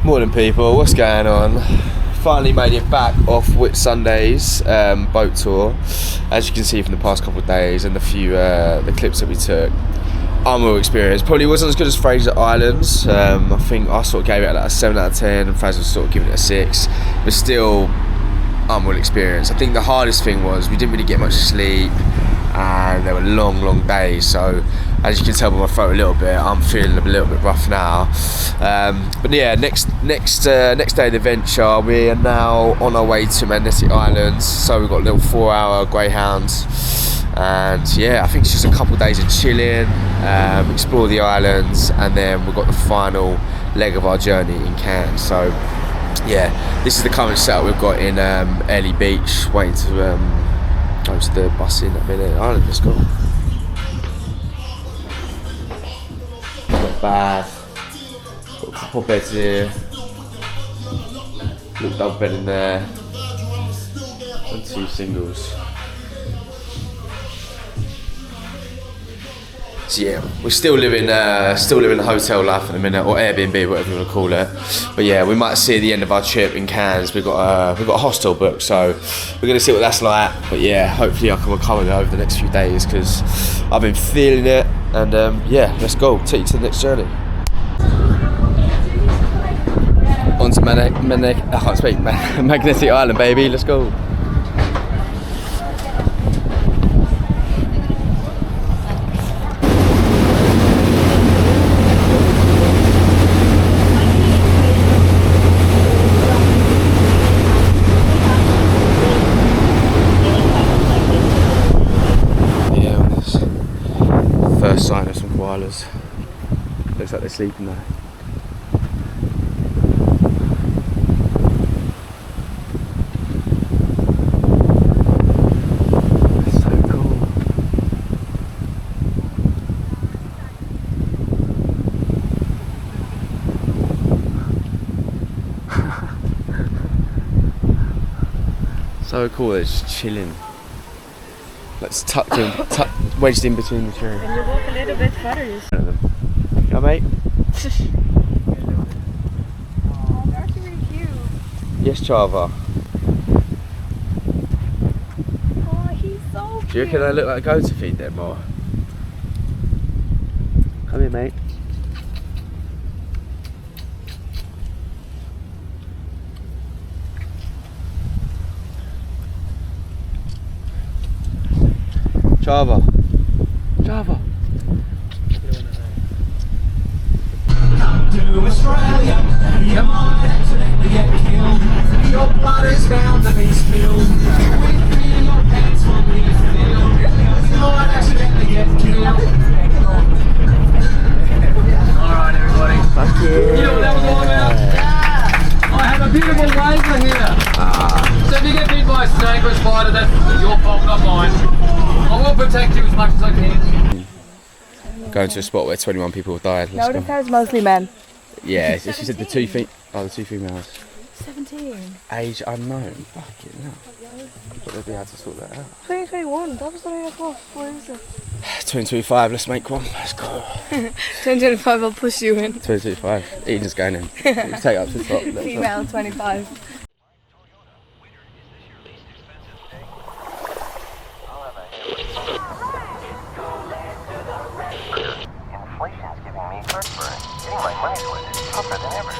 Morning people, what's going on? Finally made it back off Whitsunday's boat tour. As you can see from the past couple of days and the clips that we took, unreal experience. Probably wasn't as good as Fraser Islands. I think I sort of gave it like a 7 out of 10 and Fraser was sort of giving it a 6, but still unreal experience. I think the hardest thing was we didn't really get much sleep and they were long days, so as you can tell by my throat a little bit, I'm feeling a little bit rough now. But yeah, next day of the adventure, we are now on our way to Magnetic Islands. So we've got a little 4-hour Greyhounds, and yeah, I think it's just a couple of days of chilling, explore the islands, and then we've got the final leg of our journey in Cairns. So yeah, this is the current setup we've got in Early Beach, waiting to go to the bus in that minute. Island, let's go. Not bad. Got a couple of beds here. Little double bed in there. And 2 singles. So yeah, we're still living the hotel life at the minute, or Airbnb, whatever you want to call it. But yeah, we might see the end of our trip in Cairns. We've got a hostel booked, so we're gonna see what that's like. But yeah, hopefully I can recover over the next few days because I've been feeling it. And yeah, let's go. Take you to the next journey. On to Magnetic Island, baby. Let's go. First sign of some koalas. Looks like they're sleeping there. So cool. So cool, they're just chilling. Let's wedged in between the trees. Can you walk a little bit further? Yeah, mate. Oh, they're actually really cute. Yes, Chava. Oh, he's so cute. Do you reckon they look like a goat to feed them or? Come here, mate. Java. Java. Come to Australia, you might accidentally get killed. Your blood is bound to be spilled. With me in your pants for me to feel. You might accidentally get killed. Alright everybody. Fuck yeah. You know what that was all about? I have a beautiful razor here. So if you get bit by a snake or a spider, that's your fault, not mine. I will protect you as much as I can. Going to a spot where 21 people have died. No, this is mostly men. Yeah, she said the 2 females. 17. Age unknown. Fucking hell. But they'll be able to sort that out. 2021, that was the way I thought. What is it? 2025, let's make one. Let's go. 2025, I'll push you in. 2025. Eden's going in. Let's take it up to the top. Female 25. Inflation's giving me heartburn. Getting my money's worth is tougher than ever.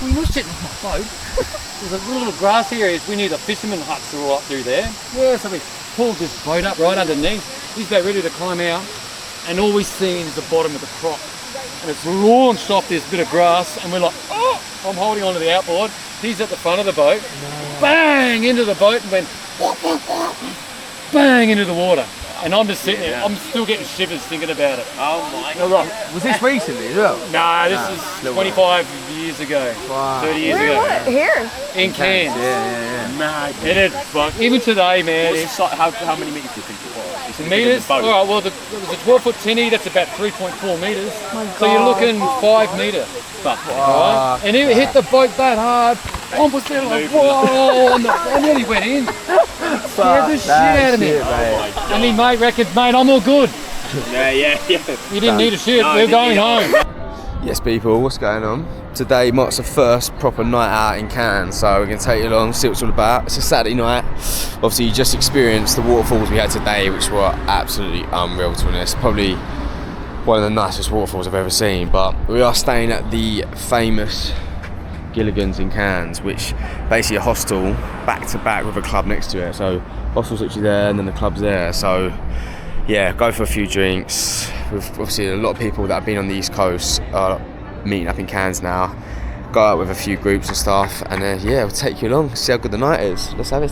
we were sitting on the boat. There's a little grass areas. We knew the fishermen huts are all up through there. Yeah, so we pulled this boat up right underneath. He's about ready to climb out, and all we've seen is the bottom of the croc. And it's launched off this bit of grass, and we're like, oh! I'm holding onto the outboard. He's at the front of the boat. Bang! Into the boat and went bang into the water. And I'm just sitting there, I'm still getting shivers thinking about it. Oh my God. Was this recently as well? Nah, this is 25 years ago, 30 years ago. What? Here? In Cairns. Yeah. Nah, it is fuck. Even today, man. How many metres do you think it was? Meters? Alright, well, there was a 12-foot tinny, that's about 3.4 metres. So you're looking 5 metre. Right? And it hit the boat that hard. I was there like, whoa, and then he went in. Scared the shit out of me. And me mate reckons, mate, I'm all good. Yeah. You didn't need a shit, we're going home. Yes, people, what's going on? Today marks the first proper night out in Cairns, so we're going to take you along, see what it's all about. It's a Saturday night. Obviously, you just experienced the waterfalls we had today, which were absolutely unreal, to be honest. Probably one of the nicest waterfalls I've ever seen. But we are staying at the famous Gilligan's in Cairns, which basically a hostel back to back with a club next to it. So hostel's literally there, and then the club's there. So yeah, go for a few drinks. With obviously a lot of people that have been on the East Coast are meeting up in Cairns now. Go out with a few groups and stuff, and yeah, we'll take you along, see how good the night is. Let's have it.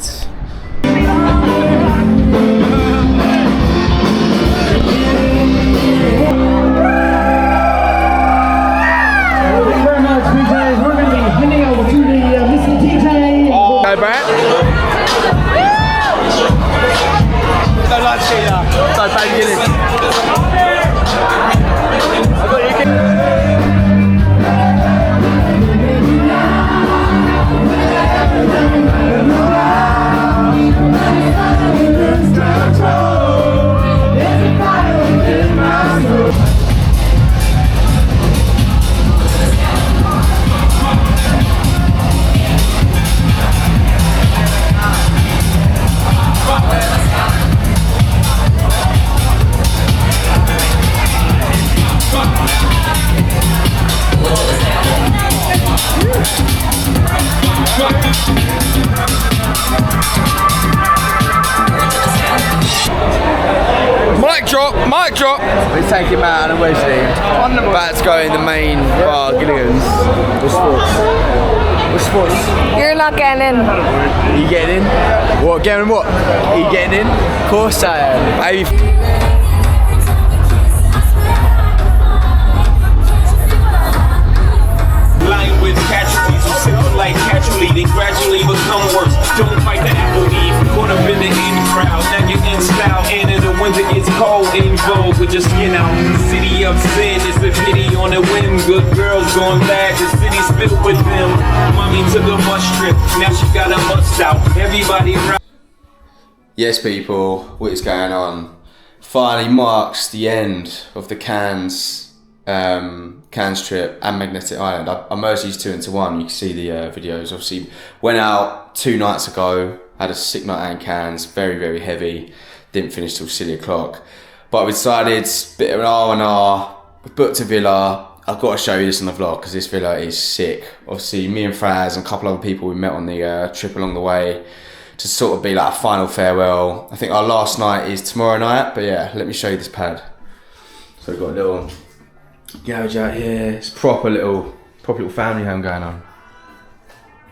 Go, Brett. Don't like to see that. Don't bang Gillies. I've got you. Mic drop. We take him out of the Wesley. About to go in the main bar, Gilligan's. What's sports? You're not getting in. Are you getting in? What? Getting in what? Are you getting in? Of course I am. Baby. Line with casualties who simple like casually, then gradually become worse. Don't fight the apple eve, caught up in the in crowd. Now you're in style, and in the winter gets cold, in vogue with your skin out. The city of sin is a pity on a whim. Good girls going bad, the city's filled with them. Mommy took a bus trip, now she got a bust out. Everybody around. Yes, people, what is going on? Finally marks the end of the Cairns trip and Magnetic Island. I merged these two into one. You can see the videos. Obviously, went out 2 nights ago. Had a sick night out in Cairns. Very, very heavy. Didn't finish till silly o'clock. But we decided, bit of an R&R. We booked a villa. I've got to show you this on the vlog because this villa is sick. Obviously, me and Fraz and a couple other people we met on the trip along the way to sort of be like a final farewell. I think our last night is tomorrow night. But yeah, let me show you this pad. So we've got a little garage out here. It's proper little family home going on.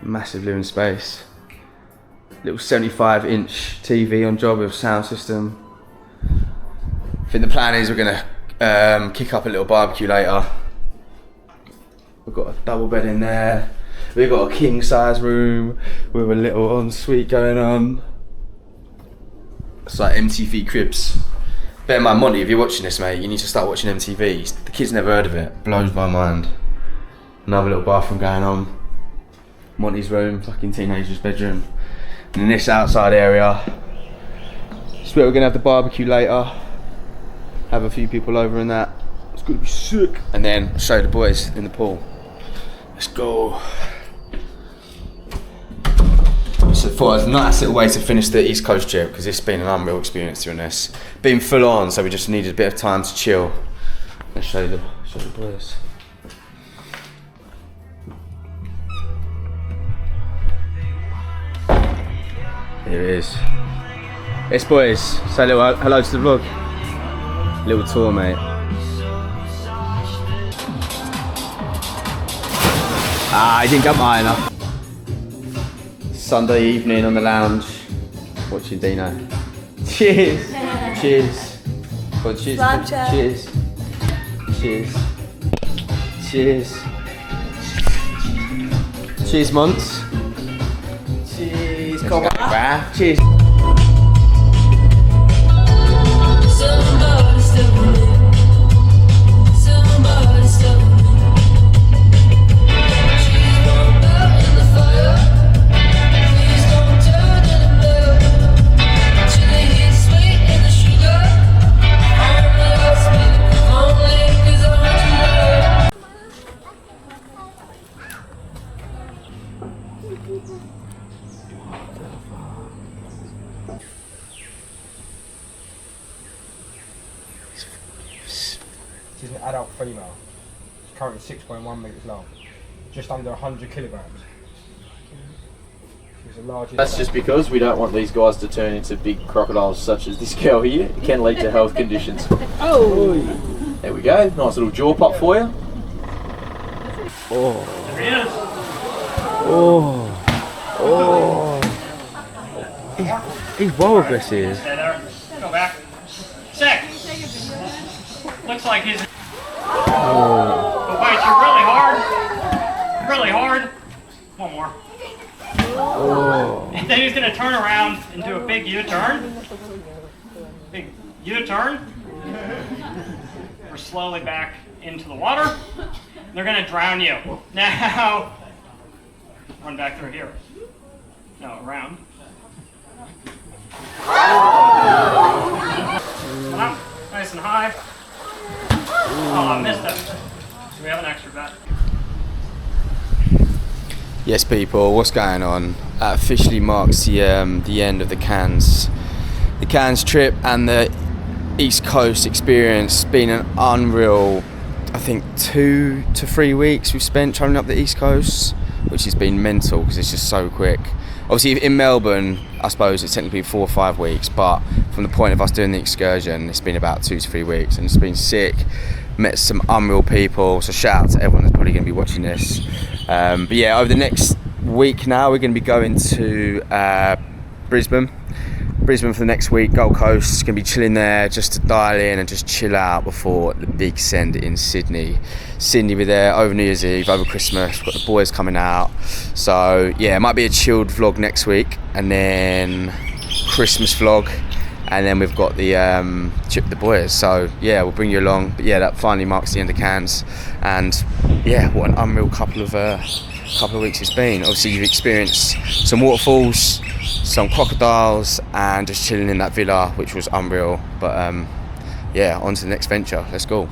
Massive living space. Little 75-inch TV on job with sound system. I think the plan is we're gonna kick up a little barbecue later. We've got a double bed in there. We've got a king size room with a little ensuite going on. It's like MTV Cribs. Bear in mind, Monty, if you're watching this, mate, you need to start watching MTV. The kids never heard of it. Blows my mind. Another little bathroom going on. Monty's room, fucking teenager's bedroom. And in this outside area, it's where we're gonna have the barbecue later. Have a few people over in that. It's gonna be sick. And then show the boys in the pool. Let's go. So for a nice little way to finish the East Coast trip, because it's been an unreal experience to be honest. Been full on, so we just needed a bit of time to chill. Let's show the boys. Here it is. Yes, boys. Say a little hello to the vlog. Little tour, mate. I didn't jump high enough. Sunday evening on the lounge, watching Dino. Cheers! Cheers! Well, cheers! Snapchat. Cheers! Cheers! Cheers! Cheers, Monts! Cheers! Come on! Cheers! Somebody step on me. Somebody step on me. She's warm out in the fire. Please don't turn in the blood. Chili heat, sweet in the sugar. Only ask me, only 'cause I want you love. She's an adult female. She's currently 6.1 metres long. Just under 100 kilograms. She's the largest. That's just because we don't want these guys to turn into big crocodiles such as this girl here. It can lead to health conditions. Oh! There we go. Nice little jaw pop for you. He's well aggressive. Stay there. Go back. Sick. Looks like he's. But wait, you're really hard. Really hard. One more. And then he's gonna turn around and do a big U-turn. Big U-turn. We're slowly back into the water. They're gonna drown you. Now, run back through here. No, around. Come up, nice and high. Oh, I missed it. So we have an extra bet. Yes, people, what's going on? That officially marks the end of the Cairns trip and the East Coast experience. It's been an unreal, I think, 2 to 3 weeks we've spent travelling up the East Coast, which has been mental because it's just so quick. Obviously, in Melbourne, I suppose it's technically 4 or 5 weeks, but from the point of us doing the excursion, it's been about 2 to 3 weeks, and it's been sick. Met some unreal people, so shout out to everyone that's probably going to be watching this. But yeah, over the next week now, we're going to be going to Brisbane for the next week. Gold Coast, going to be chilling there just to dial in and just chill out before the big send in Sydney. We're there over New Year's Eve, over Christmas. We've got the boys coming out, so yeah, it might be a chilled vlog next week, and then Christmas vlog, and then we've got the trip with the boys. So yeah, we'll bring you along. But yeah, that finally marks the end of Cairns, and yeah, what an unreal couple of weeks it's been. Obviously, you've experienced some waterfalls, some crocodiles, and just chilling in that villa, which was unreal. But yeah, on to the next venture. Let's go.